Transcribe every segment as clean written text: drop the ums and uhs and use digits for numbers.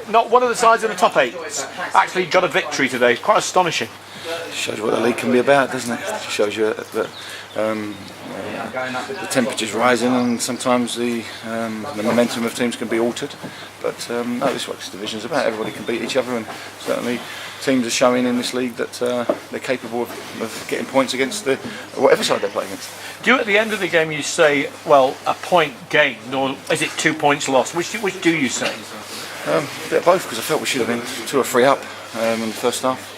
Not one of the sides in the top 8 actually got a victory today. Quite astonishing. Shows you what the league can be about, doesn't it? It shows you that the temperature's rising and sometimes the momentum of teams can be altered. But no, this is what this division is about. Everybody can beat each other, and certainly teams are showing in this league that they're capable of getting points against whatever side they play against. Do you, at the end of the game, you say, well, a point gained, or is it 2 points lost? Which do you say? A bit of both, because I felt we should have been 2 or 3 up in the first half.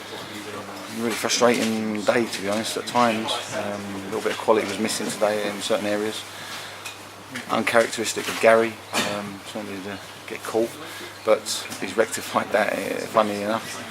Really frustrating day, to be honest, at times. A little bit of quality was missing today in certain areas. Uncharacteristic of Gary, certainly to get caught, but he's rectified that, funnily enough.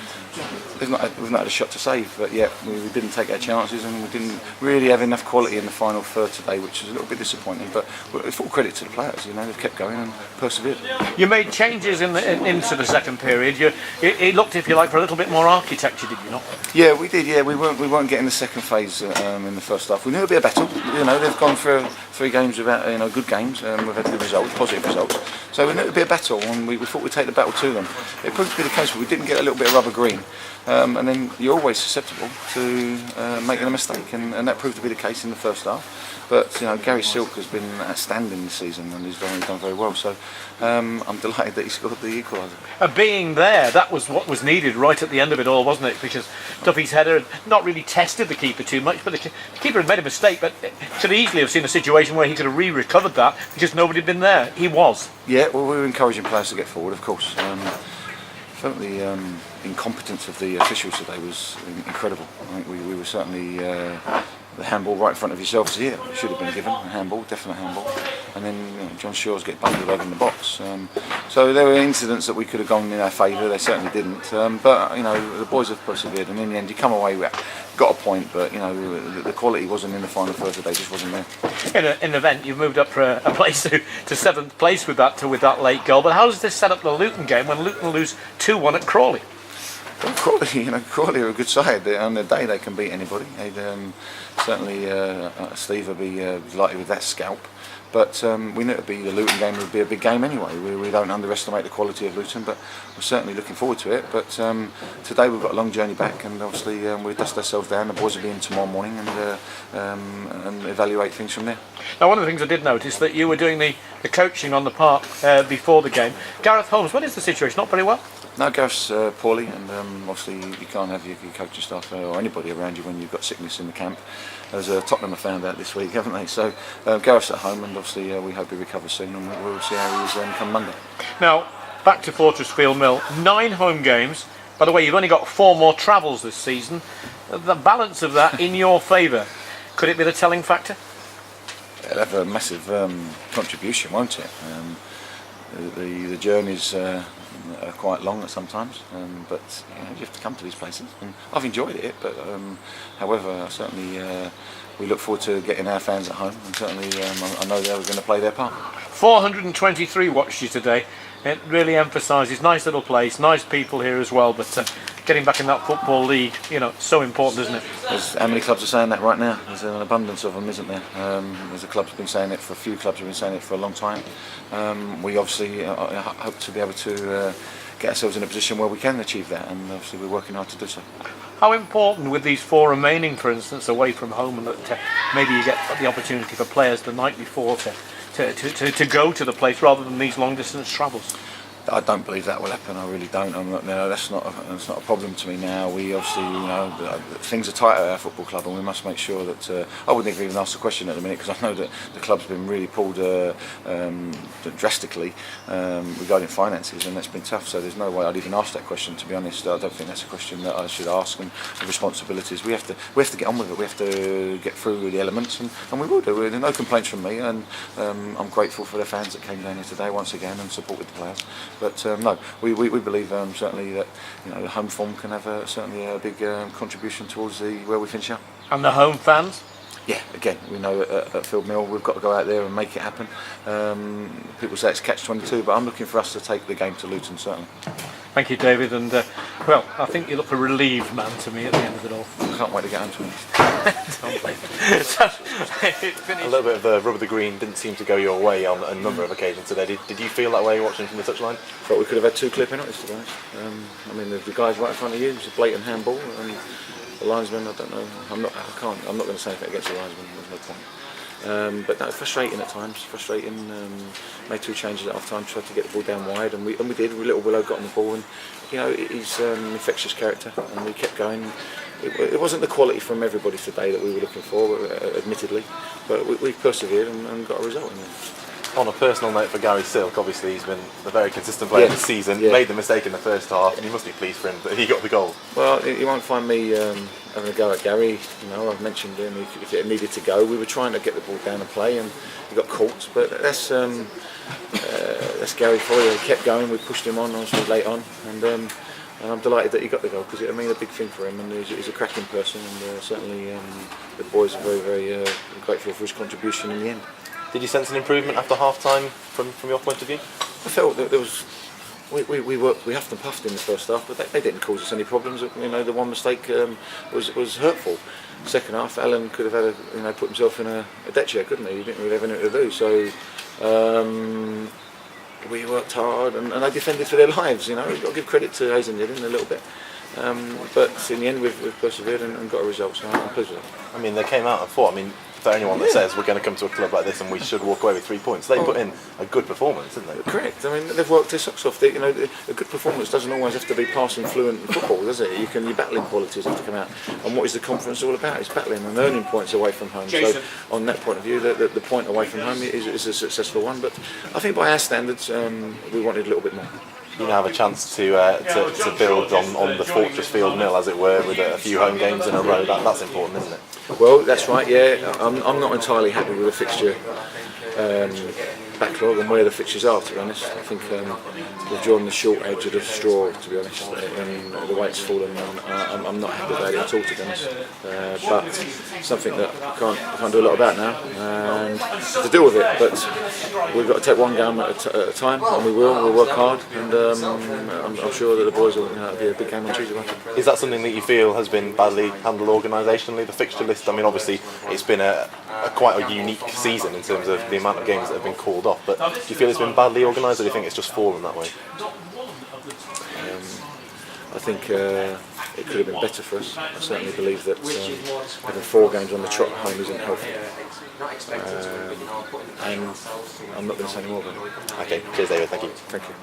We've not had a shot to save, but yet we didn't take our chances, and we didn't really have enough quality in the final third today, which is a little bit disappointing. But full credit to the players, they've kept going and persevered. You made changes into the second period. It looked, if you like, for a little bit more architecture, did you not? Yeah, we did. Yeah, we weren't getting the second phase in the first half. We knew it'd be a battle. They've gone for 3 games without good games. We've had good results, positive results. So we knew it'd be a battle, and we thought we'd take the battle to them. It proved to be the case, but we didn't get a little bit of rubber green. And then you're always susceptible to making a mistake, and that proved to be the case in the first half. But Gary Silk has been outstanding this season, and he's done very well. So I'm delighted that he scored the equaliser. Being there, that was what was needed right at the end of it all, wasn't it? Because Duffy's header had not really tested the keeper too much, but the keeper had made a mistake, but could easily have seen a situation where he could have recovered that because nobody had been there. He was. Yeah, well, we were encouraging players to get forward, of course. I felt the incompetence of the officials today was incredible. I think we were certainly the handball right in front of yourselves here. It should have been given a handball, definite handball. And then John Shaw's get bundled over in the box. So there were incidents that we could have gone in our favour. They certainly didn't. But the boys have persevered, and in the end, you come away with got a point. But the quality wasn't in the final third today; just wasn't there. In an event, you've moved up for a place to 7th place with that late goal. But how does this set up the Luton game when Luton lose 2-1 at Crawley? Well, Crawley are a good side. On the day they can beat anybody. Certainly Steve will be delighted with that scalp. But we knew the Luton game would be a big game anyway. We don't underestimate the quality of Luton, but we're certainly looking forward to it. But today we've got a long journey back, and obviously we dust ourselves down. The boys will be in tomorrow morning and evaluate things from there. Now, one of the things I did notice that you were doing the coaching on the park before the game. Gareth Holmes, what is the situation? Not very well? No, Gareth's poorly, and obviously you can't have your coaching staff or anybody around you when you've got sickness in the camp, as Tottenham have found out this week, haven't they? So Gareth's at home, and obviously we hope he recovers soon, and we'll see how he is come Monday. Now, back to Fortressfield Mill, 9 home games. By the way, you've only got 4 more travels this season. The balance of that in your favour, could it be the telling factor? It'll have a massive contribution, won't it? The journeys are quite long at sometimes, but you have to come to these places, and I've enjoyed it. But however, certainly we look forward to getting our fans at home, and certainly I know they're going to play their part. 423 watched you today. It really emphasises nice little place, nice people here as well. But getting back in that football league, so important, isn't it? How many clubs are saying that right now? There's an abundance of them, isn't there? There's a club's been saying it for a few clubs have been saying it for a long time. We obviously hope to be able to get ourselves in a position where we can achieve that, and obviously we're working hard to do so. How important with these 4 remaining, for instance, away from home, and that maybe you get the opportunity for players the night before to go to the place rather than these long distance travels? I don't believe that will happen. I really don't. That's not a problem to me now. We obviously, things are tight at our football club, and we must make sure that. I wouldn't even ask the question at the minute, because I know that the club's been really pulled drastically regarding finances, and that's been tough. So there's no way I'd even ask that question. To be honest, I don't think that's a question that I should ask. And the responsibilities, we have to get on with it. We have to get through the elements, and we will do. There's no complaints from me, and I'm grateful for the fans that came down here today once again and supported the players. But no, we believe certainly that the home form can have certainly a big contribution towards where we finish up. And the home fans? Yeah, again, we know at Field Mill we've got to go out there and make it happen. People say it's catch-22, but I'm looking for us to take the game to Luton, certainly. Thank you, David, and well, I think you look a relieved man to me at the end of it all. I can't wait to get home to it. A little bit of the rub of the green didn't seem to go your way on a number of occasions today. Did you feel that way watching from the touchline? Thought we could have had 2 clear penalties, to be honest. I mean, the guys right in front of you, it was a blatant handball, and the linesman, I don't know. I'm not going to say anything against the linesman. There's no point. But no, frustrating at times. Frustrating. Made 2 changes at half time, tried to get the ball down wide, and we did. Little Willow got on the ball, and you know he's an infectious character, and we kept going. It wasn't the quality from everybody today that we were looking for, admittedly, but we persevered and got a result in there. On a personal note for Gary Silk, obviously he's been a very consistent player this season. Yeah. Made the mistake in the first half, and you must be pleased for him that he got the goal. Well, you won't find me having a go at Gary. You know, I've mentioned him. If it needed to go, we were trying to get the ball down and play, and he got caught. But that's Gary for you. He kept going. We pushed him on, obviously late on, and I'm delighted that he got the goal because it means a big thing for him, and he's a cracking person, and certainly the boys are very, very grateful for his contribution in the end. Did you sense an improvement after half time from your point of view? I felt that there was. We huffed and puffed in the first half, but they didn't cause us any problems. You know, the one mistake was hurtful. Second half, Alan could have had put himself in a deck chair, couldn't he? He didn't really have anything to do. So we worked hard, and they defended for their lives. You know, you've got to give credit to Hayes Yeading a little bit. But in the end, we've persevered and got a result. So I'm pleased with it. I mean, they came out and fought. I mean, for anyone that says we're going to come to a club like this and we should walk away with 3 points, they put in a good performance, didn't they? Correct. I mean, they've worked their socks off. A good performance doesn't always have to be passing fluent football, does it? Your battling qualities have to come out. And what is the conference all about? It's battling and earning points away from home. Jason. So, on that point of view, the point away from home is a successful one. But I think by our standards, we wanted a little bit more. You now have a chance to build on the Fortress Field mill, as it were, with a few home games in a row. That's important, isn't it? Well, that's right. Yeah, I'm not entirely happy with the fixture backlog and where the fixtures are. To be honest, I think we've drawn the short edge of the straw. To be honest, and the way it's fallen, I'm not happy about it at all. To be honest, but something that I can't do a lot about now, and to deal with it. But we've got to take one game at a time, and we will. We'll work hard, and I'm sure that the boys will be a big game on Tuesday. Is that something that you feel has been badly handled organisationally? The fixture list. I mean, obviously, it's been a quite a unique season in terms of the amount of games that have been called off. But do you feel it's been badly organised, or do you think it's just fallen that way? I think it could have been better for us. I certainly believe that having 4 games on the trot at home isn't healthy. And I'm not going to say any more about it. Okay, cheers, David. Thank you. Thank you.